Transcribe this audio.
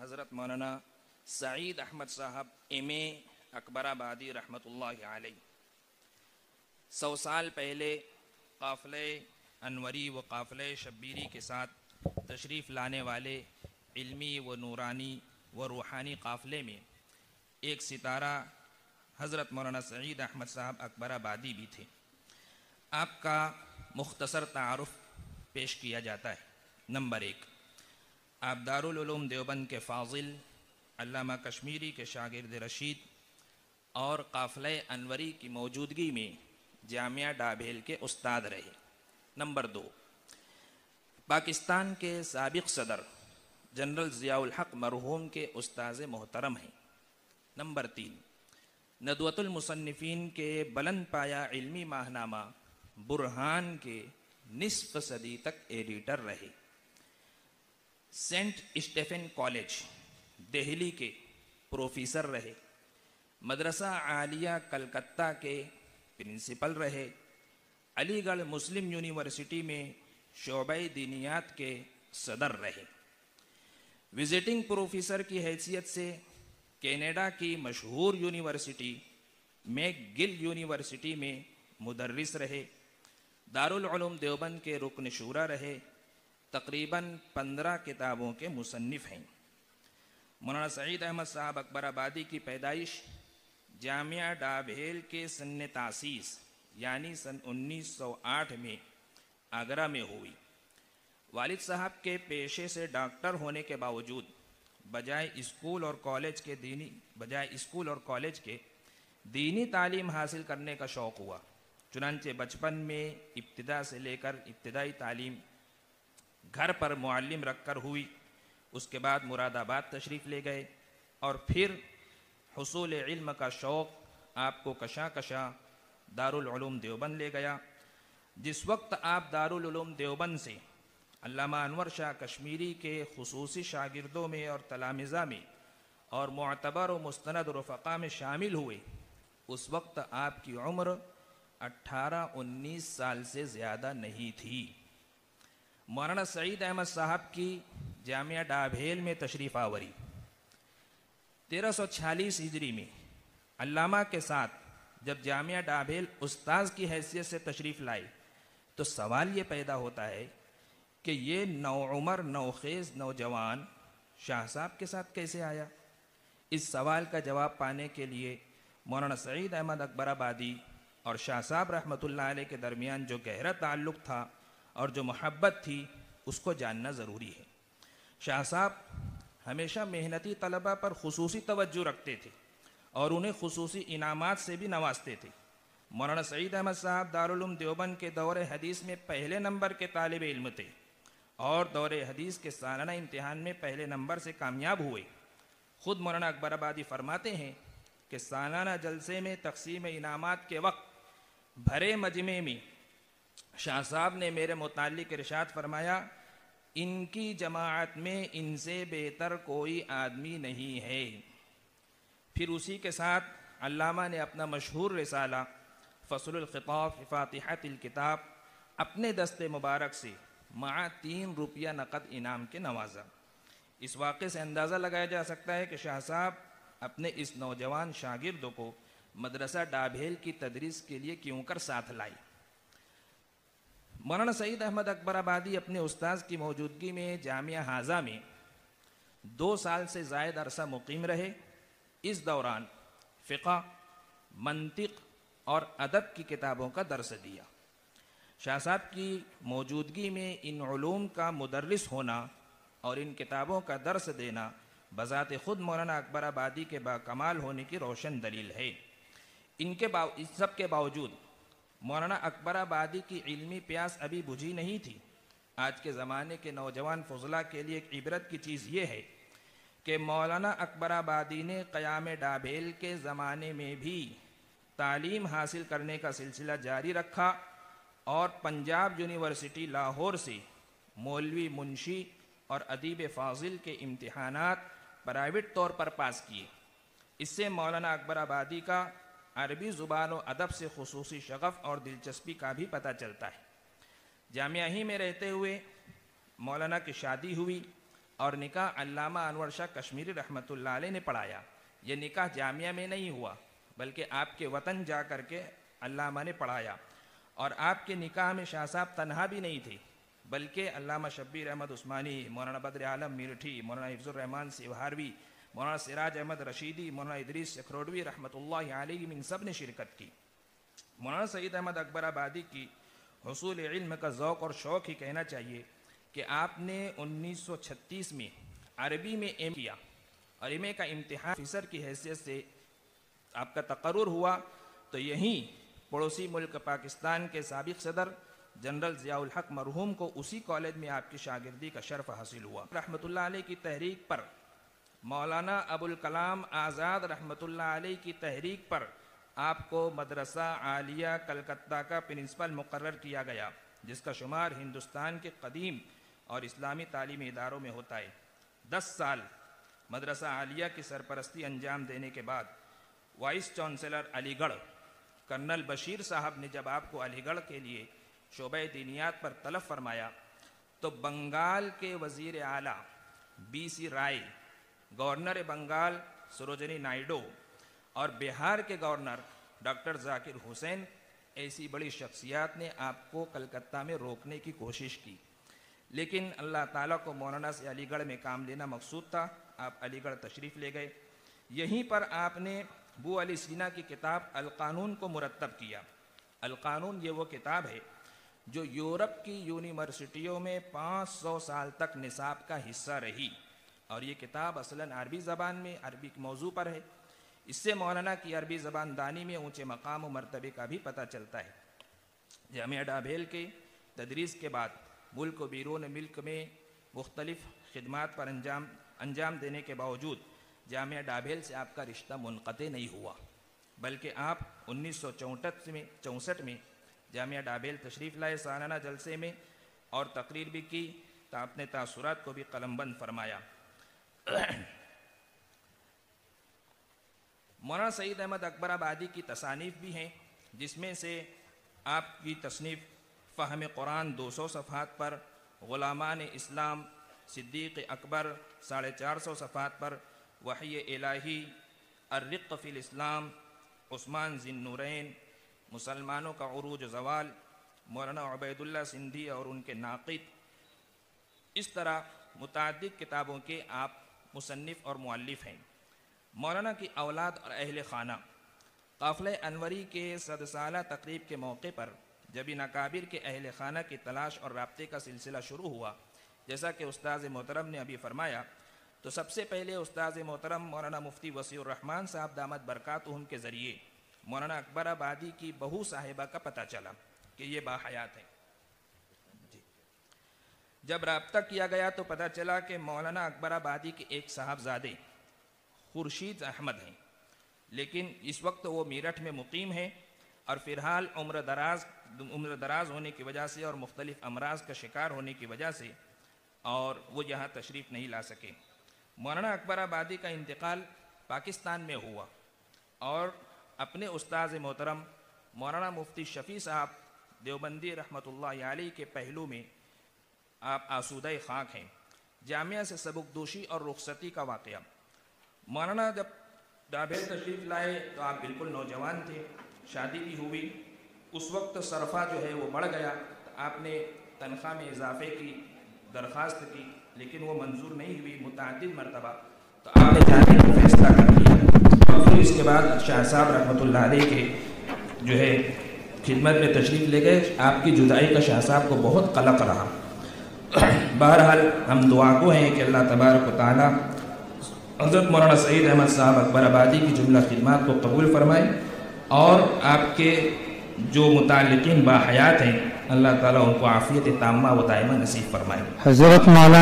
حضرت مولانا سعید احمد صاحب ایم.اے. اکبر آبادی رحمۃ اللہ علیہ 100 سال پہلے قافلہ انوری و قافلہ شبیری کے ساتھ تشریف لانے والے علمی و نورانی و روحانی قافلے میں ایک ستارہ حضرت مولانا سعید احمد صاحب اکبر آبادی بھی تھے۔ آپ کا مختصر تعارف پیش کیا جاتا ہے۔ نمبر 1، آپ دارالعلوم دیوبند کے فاضل، علامہ کشمیری کے شاگرد رشید اور قافلہ انوری کی موجودگی میں جامعہ ڈابھیل کے استاد رہے۔ نمبر 2، پاکستان کے سابق صدر جنرل ضیاء الحق مرحوم کے استاذ محترم ہیں۔ نمبر 3، ندوۃ المصنفین کے بلند پایہ علمی ماہنامہ برہان کے نصف صدی تک ایڈیٹر رہے۔ سینٹ اسٹیفن کالج دہلی کے پروفیسر رہے۔ مدرسہ عالیہ کلکتہ کے پرنسپل رہے۔ علی گڑھ مسلم یونیورسٹی میں شعبہ دینیات کے صدر رہے۔ وزٹنگ پروفیسر کی حیثیت سے کینیڈا کی مشہور یونیورسٹی میک گل یونیورسٹی میں مدرس رہے۔ دارالعلوم دیوبند کے رکن شورا رہے۔ تقریباً 15 کتابوں کے مصنف ہیں۔ مولانا سعید احمد صاحب اکبر آبادی کی پیدائش جامعہ ڈابھیل کے سن تاسیس یعنی سن 1908 میں آگرہ میں ہوئی۔ والد صاحب کے پیشے سے ڈاکٹر ہونے کے باوجود بجائے اسکول اور کالج کے دینی تعلیم حاصل کرنے کا شوق ہوا۔ چنانچہ بچپن میں ابتدا سے لے کر ابتدائی تعلیم گھر پر معلم رکھ کر ہوئی۔ اس کے بعد مراد آباد تشریف لے گئے اور پھر حصول علم کا شوق آپ کو کشاں کشاں دارالعلوم دیوبند لے گیا۔ جس وقت آپ دارالعلوم دیوبند سے علامہ انور شاہ کشمیری کے خصوصی شاگردوں میں اور تلامذہ میں اور معتبر و مستند رفقا میں شامل ہوئے، اس وقت آپ کی عمر 18-19 سال سے زیادہ نہیں تھی۔ مولانا سعید احمد صاحب کی جامعہ ڈابھیل میں تشریف آوری 1346 ہجری میں علامہ کے ساتھ جب جامعہ ڈابھیل استاذ کی حیثیت سے تشریف لائے تو سوال یہ پیدا ہوتا ہے کہ یہ نوعمر نوخیز نوجوان شاہ صاحب کے ساتھ کیسے آیا؟ اس سوال کا جواب پانے کے لیے مولانا سعید احمد اکبر آبادی اور شاہ صاحب رحمۃ اللہ علیہ کے درمیان جو گہرا تعلق تھا اور جو محبت تھی اس کو جاننا ضروری ہے۔ شاہ صاحب ہمیشہ محنتی طلبہ پر خصوصی توجہ رکھتے تھے اور انہیں خصوصی انعامات سے بھی نوازتے تھے۔ مولانا سعید احمد صاحب دارالعلوم دیوبند کے دور حدیث میں پہلے نمبر کے طالب علم تھے اور دور حدیث کے سالانہ امتحان میں پہلے نمبر سے کامیاب ہوئے۔ خود مولانا اکبر آبادی فرماتے ہیں کہ سالانہ جلسے میں تقسیم انعامات کے وقت بھرے مجمع میں شاہ صاحب نے میرے متعلق ارشاد فرمایا، ان کی جماعت میں ان سے بہتر کوئی آدمی نہیں ہے۔ پھر اسی کے ساتھ علامہ نے اپنا مشہور رسالہ فصل الخطاب فی فاتحۃ الکتاب اپنے دست مبارک سے مع 3 روپیہ نقد انعام کے نوازا۔ اس واقعے سے اندازہ لگایا جا سکتا ہے کہ شاہ صاحب اپنے اس نوجوان شاگرد کو مدرسہ ڈابھیل کی تدریس کے لیے کیوں کر ساتھ لائے۔ مولانا سعید احمد اکبر آبادی اپنے استاذ کی موجودگی میں جامعہ حاضہ میں 2 سال سے زائد عرصہ مقیم رہے۔ اس دوران فقہ، منطق اور ادب کی کتابوں کا درس دیا۔ شاہ صاحب کی موجودگی میں ان علوم کا مدرس ہونا اور ان کتابوں کا درس دینا بذات خود مولانا اکبر آبادی کے باکمال ہونے کی روشن دلیل ہے۔ ان سب کے باوجود مولانا اکبر آبادی کی علمی پیاس ابھی بجھی نہیں تھی۔ آج کے زمانے کے نوجوان فضلاء کے لیے ایک عبرت کی چیز یہ ہے کہ مولانا اکبر آبادی نے قیام ڈابھیل کے زمانے میں بھی تعلیم حاصل کرنے کا سلسلہ جاری رکھا اور پنجاب یونیورسٹی لاہور سے مولوی منشی اور ادیب فاضل کے امتحانات پرائیویٹ طور پر پاس کیے۔ اس سے مولانا اکبر آبادی کا عربی زبان و ادب سے خصوصی شغف اور دلچسپی کا بھی پتہ چلتا ہے۔ جامعہ ہی میں رہتے ہوئے مولانا کی شادی ہوئی اور نکاح علامہ انور شاہ کشمیری رحمۃ اللہ علیہ نے پڑھایا۔ یہ نکاح جامعہ میں نہیں ہوا بلکہ آپ کے وطن جا کر کے علامہ نے پڑھایا، اور آپ کے نکاح میں شاہ صاحب تنہا بھی نہیں تھے بلکہ علامہ شبیر احمد عثمانی، مولانا بدر عالم میرٹھی، مولانا حفظ الرحمان سیوہاروی، مولانا سراج احمد رشیدی، مولانا ادریس سکھروڈوی رحمۃ اللہ علیہ ان سب نے شرکت کی۔ مولانا سعید احمد اکبر آبادی کی حصول علم کا ذوق اور شوق ہی کہنا چاہیے کہ آپ نے 1936 میں عربی میں ایم کیا، اور ایم اے کا امتحان آفیسر کی حیثیت سے آپ کا تقرر ہوا تو یہیں پڑوسی ملک پاکستان کے سابق صدر جنرل ضیاء الحق مرحوم کو اسی کالج میں آپ کی شاگردی کا شرف حاصل ہوا۔ رحمۃ اللہ علیہ کی تحریک پر، مولانا ابوالکلام آزاد رحمۃ اللہ علیہ کی تحریک پر آپ کو مدرسہ عالیہ کلکتہ کا پرنسپل مقرر کیا گیا، جس کا شمار ہندوستان کے قدیم اور اسلامی تعلیمی اداروں میں ہوتا ہے۔ 10 سال مدرسہ عالیہ کی سرپرستی انجام دینے کے بعد وائس چانسلر علی گڑھ کرنل بشیر صاحب نے جب آپ کو علی گڑھ کے لیے شعبہ دینیات پر طلب فرمایا تو بنگال کے وزیر اعلیٰ بی سی رائے، گورنر بنگال سروجنی نائیڈو اور بہار کے گورنر ڈاکٹر ذاکر حسین ایسی بڑی شخصیات نے آپ کو کلکتہ میں روکنے کی کوشش کی، لیکن اللہ تعالیٰ کو مولانا سے علی گڑھ میں کام لینا مقصود تھا۔ آپ علی گڑھ تشریف لے گئے، یہیں پر آپ نے بو علی سینا کی کتاب القانون کو مرتب کیا۔ القانون یہ وہ کتاب ہے جو یورپ کی یونیورسٹیوں میں 500 سال تک نصاب کا حصہ رہی، اور یہ کتاب اصلاً عربی زبان میں عربی موضوع پر ہے۔ اس سے مولانا کی عربی زبان دانی میں اونچے مقام و مرتبے کا بھی پتہ چلتا ہے۔ جامعہ ڈابھیل کے تدریس کے بعد ملک و بیرون ملک میں مختلف خدمات پر انجام دینے کے باوجود جامعہ ڈابھیل سے آپ کا رشتہ منقطع نہیں ہوا، بلکہ آپ 1964 میں جامعہ ڈابھیل تشریف لائے سالانہ جلسے میں، اور تقریر بھی کی، اپنے تاثرات کو بھی قلم بند فرمایا۔ مولانا سعید احمد اکبر آبادی کی تصانیف بھی ہیں، جس میں سے آپ کی تصنیف فہم قرآن 200 صفحات پر، غلامان اسلام صدیق اکبر 450 صفحات پر، وحی الہی، الرق فی الاسلام، عثمان ذی النورین، مسلمانوں کا عروج و زوال، مولانا عبید اللہ سندھی اور ان کے ناقد، اس طرح متعدد کتابوں کے آپ مصنف اور مؤلف ہیں۔ مولانا کی اولاد اور اہل خانہ، قافلہ انوری کے 100 سالہ تقریب کے موقع پر جب ان اکابر کے اہل خانہ کی تلاش اور رابطے کا سلسلہ شروع ہوا، جیسا کہ استاذ محترم نے ابھی فرمایا، تو سب سے پہلے استاذ محترم مولانا مفتی وسیع الرحمان صاحب دامت برکاتہم کے ذریعے مولانا اکبر آبادی کی بہو صاحبہ کا پتہ چلا کہ یہ باحیات ہے۔ جب رابطہ کیا گیا تو پتہ چلا کہ مولانا اکبر آبادی کے ایک صاحبزادے خورشید احمد ہیں، لیکن اس وقت وہ میرٹھ میں مقیم ہیں، اور فی الحال عمر دراز ہونے کی وجہ سے اور مختلف امراض کا شکار ہونے کی وجہ سے اور وہ یہاں تشریف نہیں لا سکے۔ مولانا اکبر آبادی کا انتقال پاکستان میں ہوا، اور اپنے استاذ محترم مولانا مفتی شفیع صاحب دیوبندی رحمۃ اللہ علیہ کے پہلو میں آپ آسودہ خاک ہیں۔ جامعہ سے سبکدوشی اور رخصتی کا واقعہ، مولانا جب ڈابھیل تشریف لائے تو آپ بالکل نوجوان تھے، شادی بھی ہوئی، اس وقت صرفہ جو ہے وہ بڑھ گیا، آپ نے تنخواہ میں اضافے کی درخواست کی، لیکن وہ منظور نہیں ہوئی متعدد مرتبہ، تو آپ نے جانے کا فیصلہ کر لیا، اور پھر اس کے بعد شاہ صاحب رحمۃ اللہ علیہ کے جو ہے خدمت میں تشریف لے گئے۔ آپ کی جدائی کا شاہ صاحب کو بہت قلق رہا۔ بہرحال ہم دعا گو ہیں کہ اللہ تبارک و تعالیٰ حضرت مولانا سعید احمد صاحب اکبر آبادی کی جملہ خدمات کو قبول فرمائے، اور آپ کے جو متعلقین باحیات ہیں اللہ تعالیٰ ان کو عافیت تامہ و دائمہ نصیب فرمائے۔ حضرت مولانا